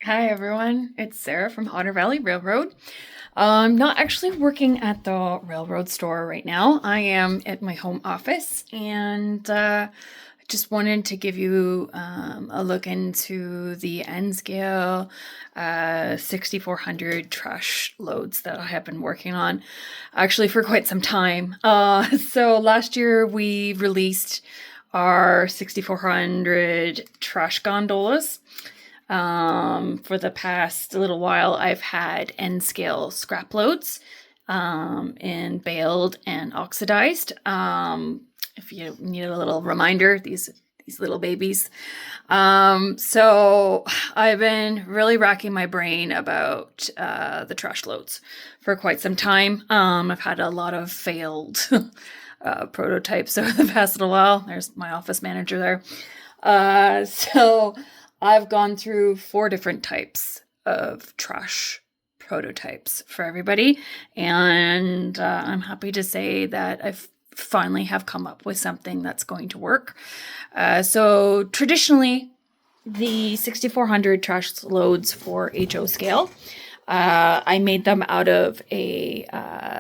Hi everyone, it's Sarah from Otter Valley Railroad. I'm not actually working at the railroad store right now. I am at my home office and I just wanted to give you a look into the N scale 6400 trash loads that I have been working on actually for quite some time. So last year we released our 6400 trash gondolas. For the past little while, I've had N scale scrap loads in baled and oxidized. If you need a little reminder, these little babies. So I've been really racking my brain about the trash loads for quite some time. I've had a lot of failed prototypes over the past little while. There's my office manager there. So I've gone through 4 different types of trash prototypes for everybody, and I'm happy to say that I've finally have come up with something that's going to work. So traditionally, the 6400 trash loads for HO scale, I made them out of a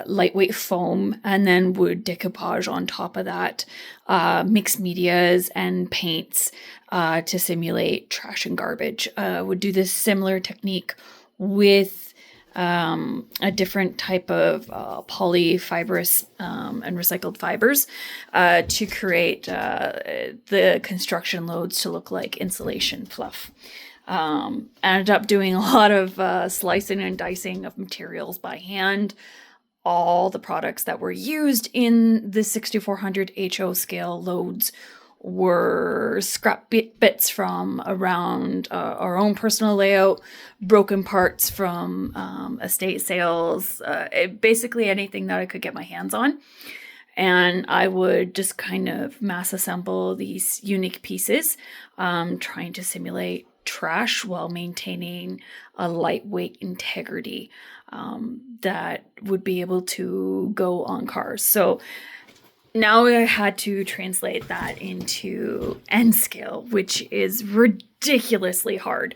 lightweight foam and then would decoupage on top of that mixed medias and paints to simulate trash and garbage. Would do this similar technique with a different type of polyfibrous and recycled fibers to create the construction loads to look like insulation fluff. Ended up doing a lot of slicing and dicing of materials by hand. All the products that were used in the 6400 HO scale loads were scrap bits from around our own personal layout, broken parts from estate sales, basically anything that I could get my hands on. And I would just kind of mass assemble these unique pieces, trying to simulate trash while maintaining a lightweight integrity that would be able to go on cars. So now I had to translate that into N scale, which is ridiculously hard.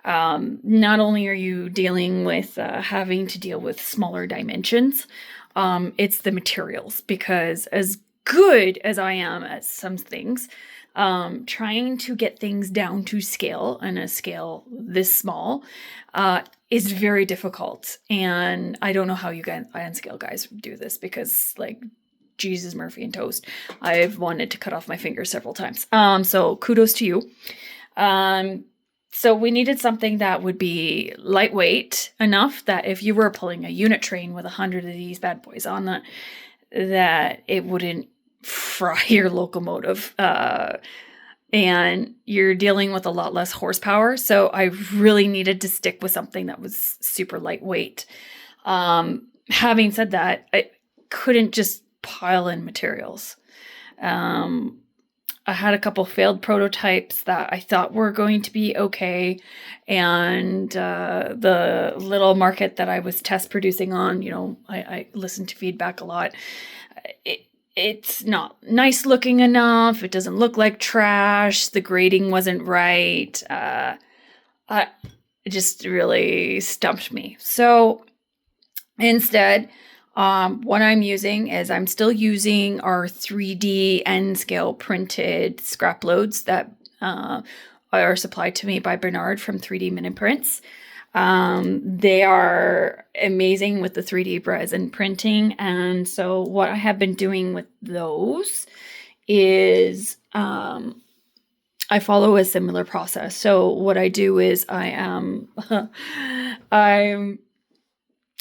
Not only are you dealing with having to deal with smaller dimensions, it's the materials, because as good as I am at some things, trying to get things down to scale, and a scale this small, is very difficult. And I don't know how you guys, N scale guys, do this, because like Jesus, Murphy and toast, I've wanted to cut off my fingers several times. So kudos to you. So we needed something that would be lightweight enough that if you were pulling a unit train with 100 of these bad boys on that it wouldn't fry your locomotive. And you're dealing with a lot less horsepower. So I really needed to stick with something that was super lightweight. Having said that, I couldn't just pile in materials. I had a couple failed prototypes that I thought were going to be okay. And the little market that I was test producing on, I listened to feedback a lot. It's not nice looking enough. It doesn't look like trash. The grading wasn't right. It just really stumped me. So instead, what I'm using is I'm still using our 3D N scale printed scrap loads that are supplied to me by Bernard from 3D Mini Prints. They are amazing with the 3D resin printing. And so what I have been doing with those is I follow a similar process. So what I do is I'm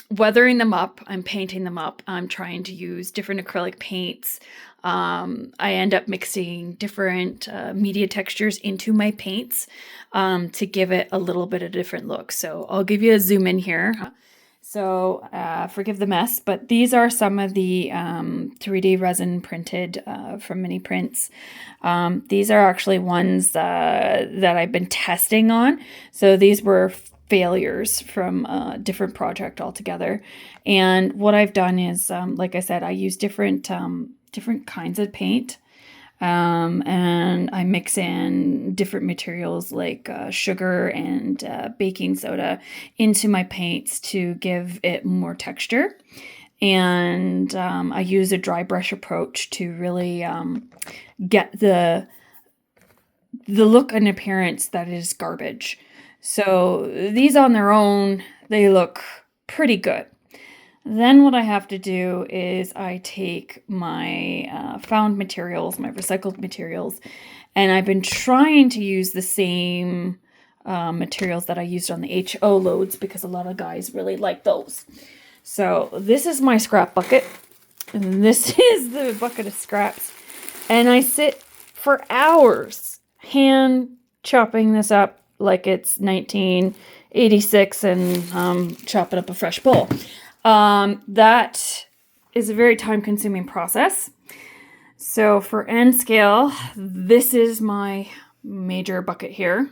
weathering them up, I'm painting them up, I'm trying to use different acrylic paints. I end up mixing different media textures into my paints to give it a little bit of a different look. So I'll give you a zoom in here. So forgive the mess, but these are some of the 3D resin printed from Mini Prints. These are actually ones that I've been testing on. So these were failures from a different project altogether. And what I've done is, like I said, I use different kinds of paint. And I mix in different materials like sugar and baking soda into my paints to give it more texture. And I use a dry brush approach to really get the look and appearance that is garbage. So these on their own, they look pretty good. Then what I have to do is I take my found materials, my recycled materials, and I've been trying to use the same materials that I used on the HO loads because a lot of guys really like those. So this is my scrap bucket, and this is the bucket of scraps. And I sit for hours hand chopping this up like it's 1986 and chopping up a fresh bowl. That is a very time-consuming process. So for N scale, this is my major bucket here.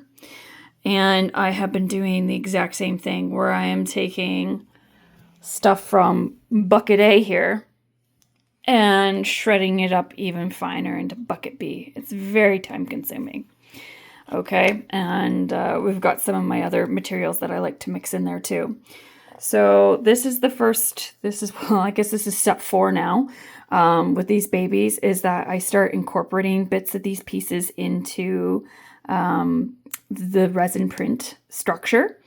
And I have been doing the exact same thing where I am taking stuff from bucket A here and shredding it up even finer into bucket B. It's very time-consuming. Okay, and we've got some of my other materials that I like to mix in there too. So this is the first, well, I guess this is step 4 now with these babies, is that I start incorporating bits of these pieces into the resin print structure.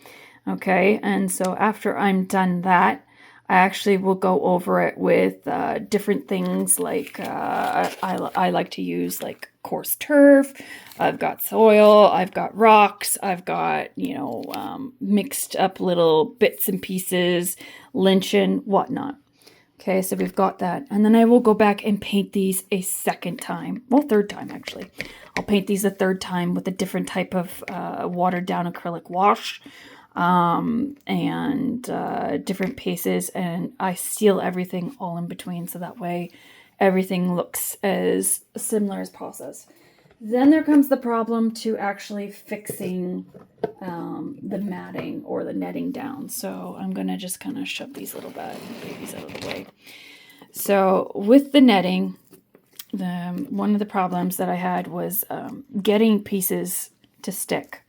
Okay, and so after I'm done that, I actually will go over it with different things like I like to use like coarse turf. I've got soil, I've got rocks, I've got, mixed up little bits and pieces, lynching, whatnot. Okay, so we've got that. And then I will go back and paint these a second time. Well, third time, actually. I'll paint these a third time with a different type of watered down acrylic wash. And different paces, and I seal everything all in between so that way everything looks as similar as possible. Then there comes the problem to actually fixing the matting or the netting down. So I'm going to just kind of shove these little babies out of the way. So with the netting, one of the problems that I had was getting pieces to stick.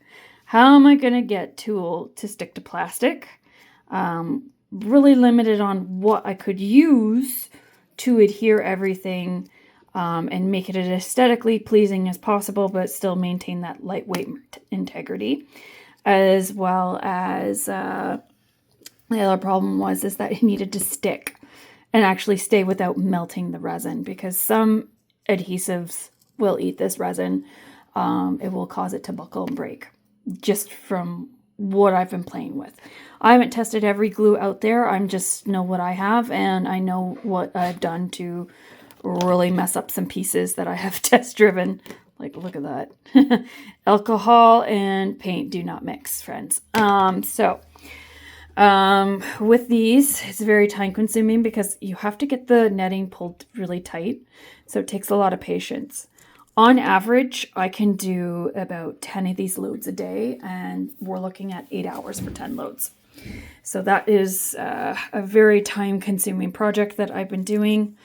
How am I going to get tulle to stick to plastic? Really limited on what I could use to adhere everything and make it as aesthetically pleasing as possible, but still maintain that lightweight integrity. As well as the other problem is that it needed to stick and actually stay without melting the resin, because some adhesives will eat this resin. It will cause it to buckle and break. Just from what I've been playing with. I haven't tested every glue out there. I just know what I have, and I know what I've done to really mess up some pieces that I have test driven. Like, look at that. Alcohol and paint do not mix, friends. With these, it's very time consuming because you have to get the netting pulled really tight. So it takes a lot of patience. On average, I can do about 10 of these loads a day, and we're looking at 8 hours for 10 loads. So that is a very time-consuming project that I've been doing.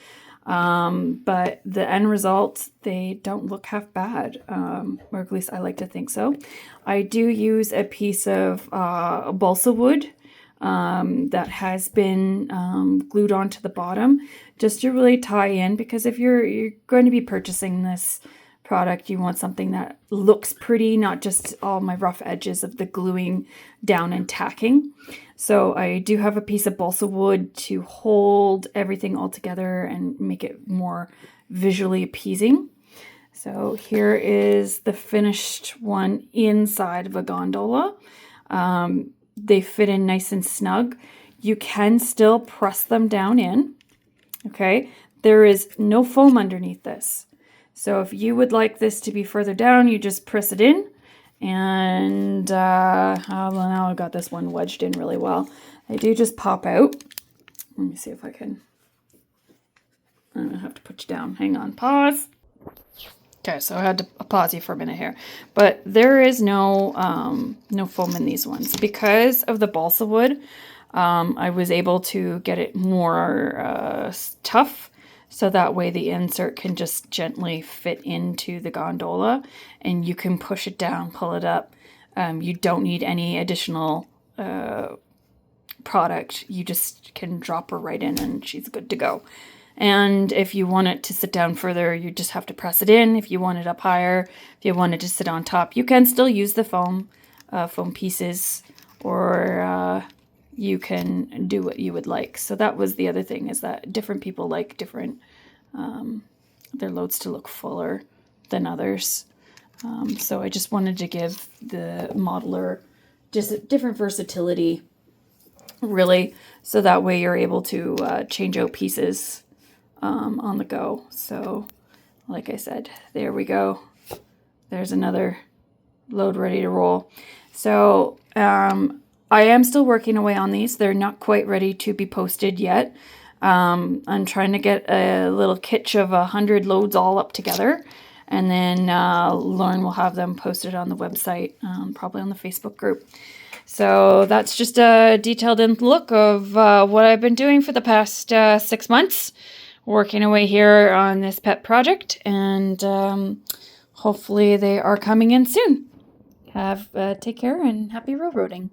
But the end result, they don't look half bad, or at least I like to think so. I do use a piece of balsa wood that has been glued onto the bottom just to really tie in, because if you're going to be purchasing this product, you want something that looks pretty, not just all my rough edges of the gluing down and tacking. So I do have a piece of balsa wood to hold everything all together and make it more visually appeasing. So here is the finished one inside of a gondola. They fit in nice and snug. You can still press them down in. Okay, there is no foam underneath this. So if you would like this to be further down, you just press it in. And well, now I've got this one wedged in really well. They do just pop out. Let me see if I can. I'm going to have to put you down. Hang on. Pause. Okay, so I had to pause you for a minute here. But there is no foam in these ones. Because of the balsa wood, I was able to get it more tough. So that way the insert can just gently fit into the gondola and you can push it down, pull it up. You don't need any additional product. You just can drop her right in and she's good to go. And if you want it to sit down further, you just have to press it in. If you want it up higher, if you want it to sit on top, you can still use the foam pieces, or you can do what you would like. So that was the other thing, is that different people like different, their loads to look fuller than others. So I just wanted to give the modeler just a different versatility, really, so that way you're able to change out pieces on the go. So like I said, there we go. There's another load ready to roll. So I am still working away on these. They're not quite ready to be posted yet. I'm trying to get a little kitch of 100 loads all up together. And then Lauren will have them posted on the website, probably on the Facebook group. So that's just a detailed look of what I've been doing for the past 6 months, working away here on this pet project. And hopefully they are coming in soon. Take care and happy railroading.